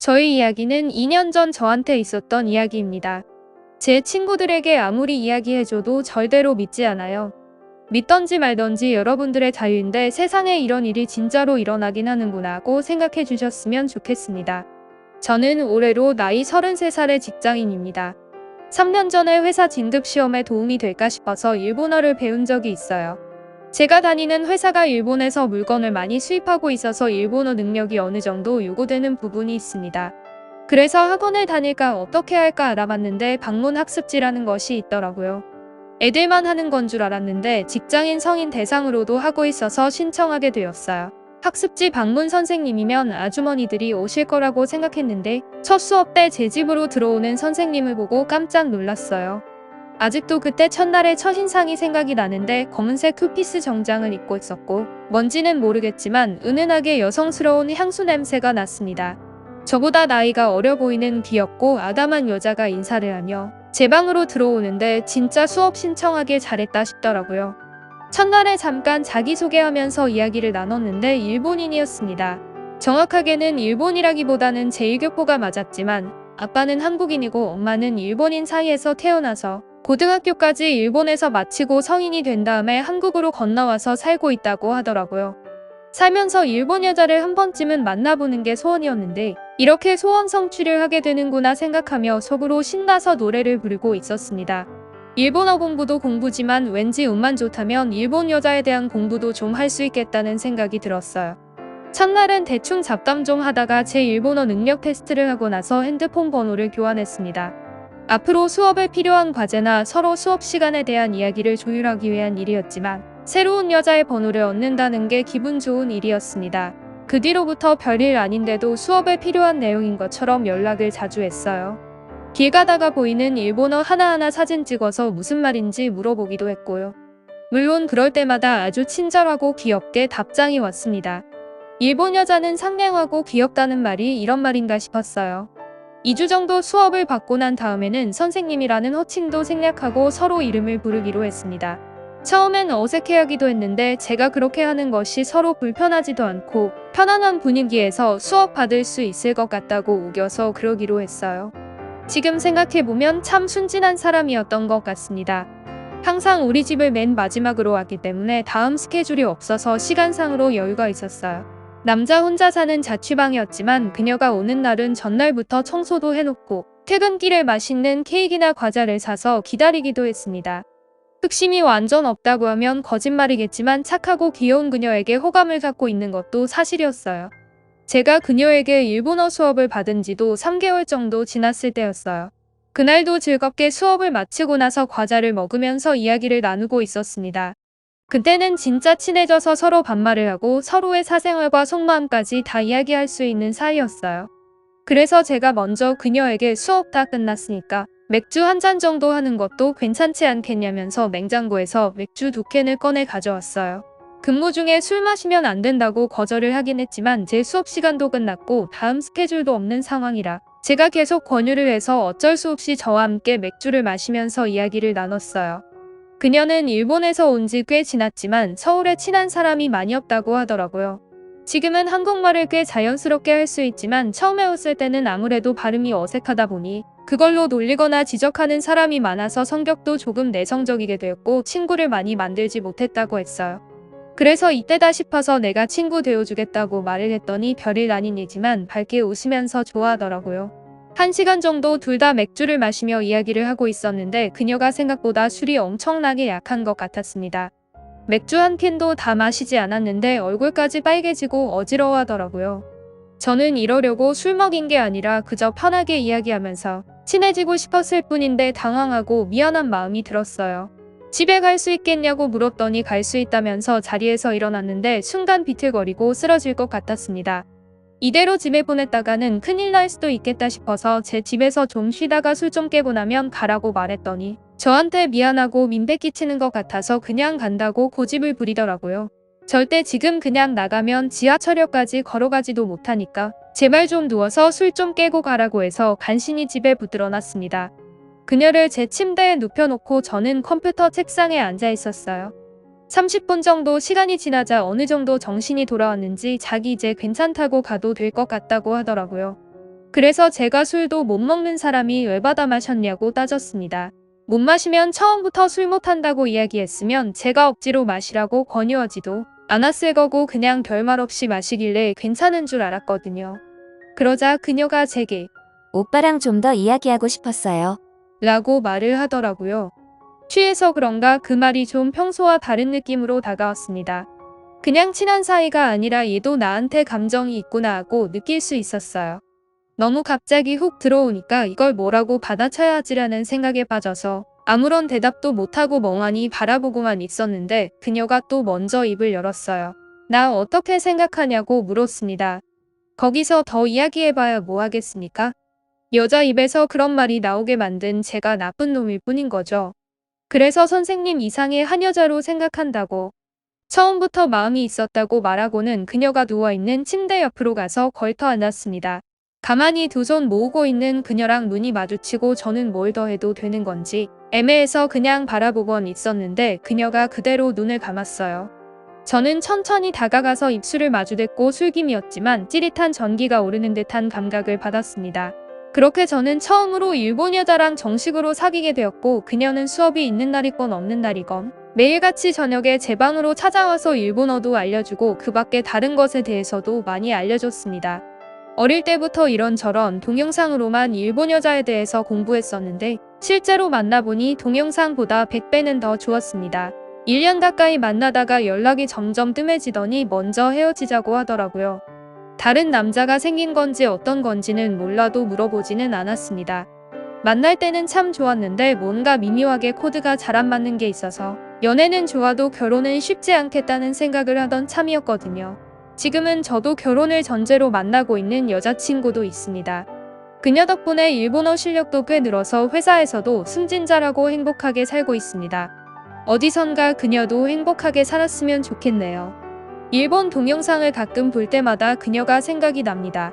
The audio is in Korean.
저희 이야기는 2년 전 저한테 있었던 이야기입니다. 제 친구들에게 아무리 이야기해줘도 절대로 믿지 않아요. 믿던지 말던지 여러분들의 자유인데 세상에 이런 일이 진짜로 일어나긴 하는구나 고 생각해 주셨으면 좋겠습니다. 저는 올해로 나이 33살의 직장인입니다. 3년 전에 회사 진급시험에 도움이 될까 싶어서 일본어를 배운 적이 있어요. 제가 다니는 회사가 일본에서 물건을 많이 수입하고 있어서 일본어 능력이 어느 정도 요구되는 부분이 있습니다. 그래서 학원을 다닐까 어떻게 할까 알아봤는데 방문 학습지라는 것이 있더라고요. 애들만 하는 건 줄 알았는데 직장인 성인 대상으로도 하고 있어서 신청하게 되었어요. 학습지 방문 선생님이면 아주머니들이 오실 거라고 생각했는데 첫 수업 때 제 집으로 들어오는 선생님을 보고 깜짝 놀랐어요. 아직도 그때 첫날의 첫인상이 생각이 나는데 검은색 투피스 정장을 입고 있었고 뭔지는 모르겠지만 은은하게 여성스러운 향수 냄새가 났습니다. 저보다 나이가 어려 보이는 귀엽고 아담한 여자가 인사를 하며 제 방으로 들어오는데 진짜 수업 신청하길 잘했다 싶더라고요. 첫날에 잠깐 자기소개하면서 이야기를 나눴는데 일본인이었습니다. 정확하게는 일본이라기보다는 제1교포가 맞았지만 아빠는 한국인이고 엄마는 일본인 사이에서 태어나서 고등학교까지 일본에서 마치고 성인이 된 다음에 한국으로 건너와서 살고 있다고 하더라고요. 살면서 일본 여자를 한 번쯤은 만나보는 게 소원이었는데 이렇게 소원 성취를 하게 되는구나 생각하며 속으로 신나서 노래를 부르고 있었습니다. 일본어 공부도 공부지만 왠지 운만 좋다면 일본 여자에 대한 공부도 좀 할 수 있겠다는 생각이 들었어요. 첫날은 대충 잡담 좀 하다가 제 일본어 능력 테스트를 하고 나서 핸드폰 번호를 교환했습니다. 앞으로 수업에 필요한 과제나 서로 수업 시간에 대한 이야기를 조율하기 위한 일이었지만 새로운 여자의 번호를 얻는다는 게 기분 좋은 일이었습니다. 그 뒤로부터 별일 아닌데도 수업에 필요한 내용인 것처럼 연락을 자주 했어요. 길 가다가 보이는 일본어 하나하나 사진 찍어서 무슨 말인지 물어보기도 했고요. 물론 그럴 때마다 아주 친절하고 귀엽게 답장이 왔습니다. 일본 여자는 상냥하고 귀엽다는 말이 이런 말인가 싶었어요. 2주 정도 수업을 받고 난 다음에는 선생님이라는 호칭도 생략하고 서로 이름을 부르기로 했습니다. 처음엔 어색해하기도 했는데 제가 그렇게 하는 것이 서로 불편하지도 않고 편안한 분위기에서 수업 받을 수 있을 것 같다고 우겨서 그러기로 했어요. 지금 생각해보면 참 순진한 사람이었던 것 같습니다. 항상 우리 집을 맨 마지막으로 왔기 때문에 다음 스케줄이 없어서 시간상으로 여유가 있었어요. 남자 혼자 사는 자취방이었지만 그녀가 오는 날은 전날부터 청소도 해놓고 퇴근길에 맛있는 케이크나 과자를 사서 기다리기도 했습니다. 흑심이 완전 없다고 하면 거짓말이겠지만 착하고 귀여운 그녀에게 호감을 갖고 있는 것도 사실이었어요. 제가 그녀에게 일본어 수업을 받은 지도 3개월 정도 지났을 때였어요. 그날도 즐겁게 수업을 마치고 나서 과자를 먹으면서 이야기를 나누고 있었습니다. 그때는 진짜 친해져서 서로 반말을 하고 서로의 사생활과 속마음까지 다 이야기할 수 있는 사이였어요. 그래서 제가 먼저 그녀에게 수업 다 끝났으니까 맥주 한 잔 정도 하는 것도 괜찮지 않겠냐면서 냉장고에서 맥주 2캔을 꺼내 가져왔어요. 근무 중에 술 마시면 안 된다고 거절을 하긴 했지만 제 수업 시간도 끝났고 다음 스케줄도 없는 상황이라 제가 계속 권유를 해서 어쩔 수 없이 저와 함께 맥주를 마시면서 이야기를 나눴어요. 그녀는 일본에서 온 지 꽤 지났지만 서울에 친한 사람이 많이 없다고 하더라고요. 지금은 한국말을 꽤 자연스럽게 할 수 있지만 처음에 왔을 때는 아무래도 발음이 어색하다 보니 그걸로 놀리거나 지적하는 사람이 많아서 성격도 조금 내성적이게 되었고 친구를 많이 만들지 못했다고 했어요. 그래서 이때다 싶어서 내가 친구 되어주겠다고 말을 했더니 별일 아닌 일이지만 밝게 웃으면서 좋아하더라고요. 1시간 정도 둘 다 맥주를 마시며 이야기를 하고 있었는데 그녀가 생각보다 술이 엄청나게 약한 것 같았습니다. 맥주 한 캔도 다 마시지 않았는데 얼굴까지 빨개지고 어지러워하더라고요. 저는 이러려고 술 먹인 게 아니라 그저 편하게 이야기하면서 친해지고 싶었을 뿐인데 당황하고 미안한 마음이 들었어요. 집에 갈 수 있겠냐고 물었더니 갈 수 있다면서 자리에서 일어났는데 순간 비틀거리고 쓰러질 것 같았습니다. 이대로 집에 보냈다가는 큰일 날 수도 있겠다 싶어서 제 집에서 좀 쉬다가 술 좀 깨고 나면 가라고 말했더니 저한테 미안하고 민폐 끼치는 것 같아서 그냥 간다고 고집을 부리더라고요. 절대 지금 그냥 나가면 지하철역까지 걸어가지도 못하니까 제발 좀 누워서 술 좀 깨고 가라고 해서 간신히 집에 붙들어놨습니다. 그녀를 제 침대에 눕혀놓고 저는 컴퓨터 책상에 앉아 있었어요. 30분 정도 시간이 지나자 어느 정도 정신이 돌아왔는지 자기 이제 괜찮다고 가도 될 것 같다고 하더라고요. 그래서 제가 술도 못 먹는 사람이 왜 받아 마셨냐고 따졌습니다. 못 마시면 처음부터 술 못한다고 이야기했으면 제가 억지로 마시라고 권유하지도 않았을 거고 그냥 별말 없이 마시길래 괜찮은 줄 알았거든요. 그러자 그녀가 제게 오빠랑 좀 더 이야기하고 싶었어요. 라고 말을 하더라고요. 취해서 그런가 그 말이 좀 평소와 다른 느낌으로 다가왔습니다. 그냥 친한 사이가 아니라 얘도 나한테 감정이 있구나 하고 느낄 수 있었어요. 너무 갑자기 훅 들어오니까 이걸 뭐라고 받아쳐야 하지라는 생각에 빠져서 아무런 대답도 못하고 멍하니 바라보고만 있었는데 그녀가 또 먼저 입을 열었어요. 나 어떻게 생각하냐고 물었습니다. 거기서 더 이야기해봐야 뭐 하겠습니까? 여자 입에서 그런 말이 나오게 만든 제가 나쁜 놈일 뿐인 거죠. 그래서 선생님 이상의 한 여자로 생각한다고 처음부터 마음이 있었다고 말하고는 그녀가 누워있는 침대 옆으로 가서 걸터 앉았습니다. 가만히 두 손 모으고 있는 그녀랑 눈이 마주치고 저는 뭘 더 해도 되는 건지 애매해서 그냥 바라보곤 있었는데 그녀가 그대로 눈을 감았어요. 저는 천천히 다가가서 입술을 마주댔고 술김이었지만 찌릿한 전기가 오르는 듯한 감각을 받았습니다. 그렇게 저는 처음으로 일본 여자랑 정식으로 사귀게 되었고 그녀는 수업이 있는 날이건 없는 날이건 매일같이 저녁에 제 방으로 찾아와서 일본어도 알려주고 그 밖에 다른 것에 대해서도 많이 알려줬습니다. 어릴 때부터 이런저런 동영상으로만 일본 여자에 대해서 공부했었는데 실제로 만나보니 동영상보다 100배는 더 좋았습니다. 1년 가까이 만나다가 연락이 점점 뜸해지더니 먼저 헤어지자고 하더라고요. 다른 남자가 생긴 건지 어떤 건지는 몰라도 물어보지는 않았습니다. 만날 때는 참 좋았는데 뭔가 미묘하게 코드가 잘 안 맞는 게 있어서 연애는 좋아도 결혼은 쉽지 않겠다는 생각을 하던 참이었거든요. 지금은 저도 결혼을 전제로 만나고 있는 여자친구도 있습니다. 그녀 덕분에 일본어 실력도 꽤 늘어서 회사에서도 승진자라고 행복하게 살고 있습니다. 어디선가 그녀도 행복하게 살았으면 좋겠네요. 일본 동영상을 가끔 볼 때마다 그녀가 생각이 납니다.